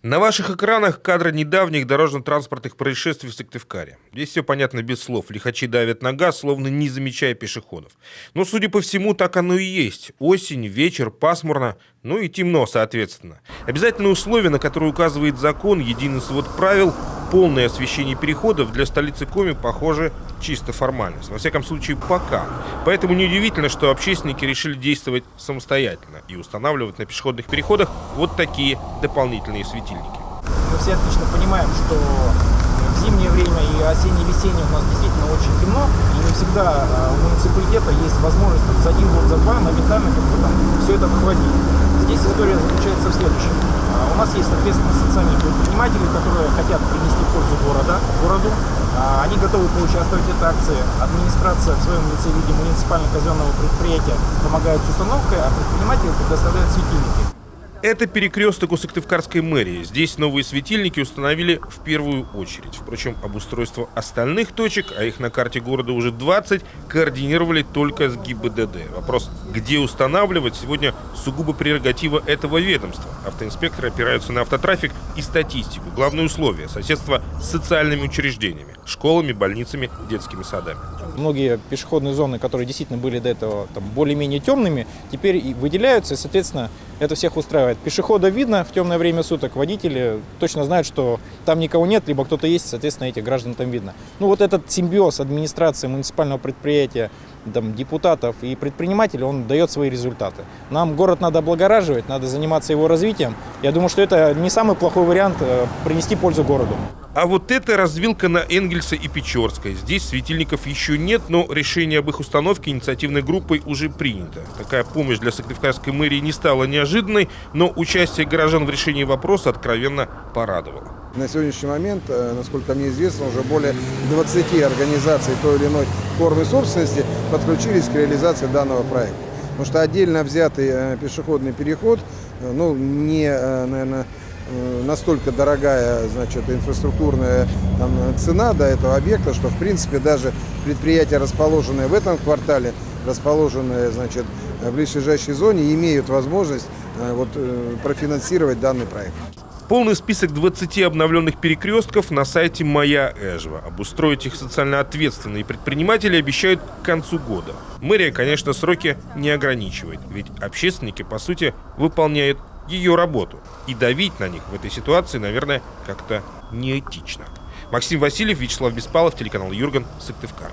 На ваших экранах кадры недавних дорожно-транспортных происшествий в Сыктывкаре. Здесь все понятно без слов. Лихачи давят на газ, словно не замечая пешеходов. Но, судя по всему, так оно и есть. Осень, вечер, пасмурно, ну и темно, соответственно. Обязательное условие, на которое указывает закон, единый свод правил, полное освещение переходов для столицы Коми, похоже, чисто формальность. Во всяком случае, пока. Поэтому неудивительно, что общественники решили действовать самостоятельно и устанавливать на пешеходных переходах вот такие дополнительные светильники. Мы все отлично понимаем, что в зимнее время и осенне-весеннее у нас действительно очень темно, и не всегда у муниципалитета есть возможность за один год, за два моментально все это обхватить. Здесь история заключается в следующем. У нас есть, соответственно, социальные предприниматели, которые хотят принести пользу городу. Они готовы поучаствовать в этой акции. Администрация в своем лице в виде муниципально-казенного предприятия помогает с установкой, а предприниматели предоставляют светильники. Это перекресток у Сыктывкарской мэрии. Здесь новые светильники установили в первую очередь. Впрочем, обустройство остальных точек, а их на карте города уже 20, координировали только с ГИБДД. Вопрос, где устанавливать, сегодня сугубо прерогатива этого ведомства. Автоинспекторы опираются на автотрафик и статистику. Главное условие – соседство с социальными учреждениями, школами, больницами, детскими садами. Многие пешеходные зоны, которые действительно были до этого более-менее темными, теперь и выделяются, и, соответственно, это всех устраивает. Пешехода видно в темное время суток, водители точно знают, что там никого нет, либо кто-то есть, соответственно, этих граждан там видно. Ну вот этот симбиоз администрации, муниципального предприятия, депутатов и предпринимателей, он дает свои результаты. Нам город надо облагораживать, надо заниматься его развитием. Я думаю, что это не самый плохой вариант принести пользу городу. А вот это развилка на Энгельса и Печорской. Здесь светильников еще нет, но решение об их установке инициативной группой уже принято. Такая помощь для Сыктывкарской мэрии не стала неожиданной, но участие горожан в решении вопроса откровенно порадовало. На сегодняшний момент, насколько мне известно, уже более 20 организаций той или иной формы собственности подключились к реализации данного проекта. Потому что отдельно взятый пешеходный переход, наверное, настолько дорогая, инфраструктурная цена до этого объекта, что, в принципе, даже предприятия, расположенные в этом квартале, расположенные, в близлежащей зоне, имеют возможность профинансировать данный проект. Полный список 20 обновленных перекрестков на сайте «Моя Эжва». Обустроить их социально ответственные предприниматели обещают к концу года. Мэрия, конечно, сроки не ограничивает, ведь общественники, по сути, выполняют ее работу. И давить на них в этой ситуации, наверное, как-то неэтично. Максим Васильев, Вячеслав Беспалов, телеканал Юрган, Сыктывкар.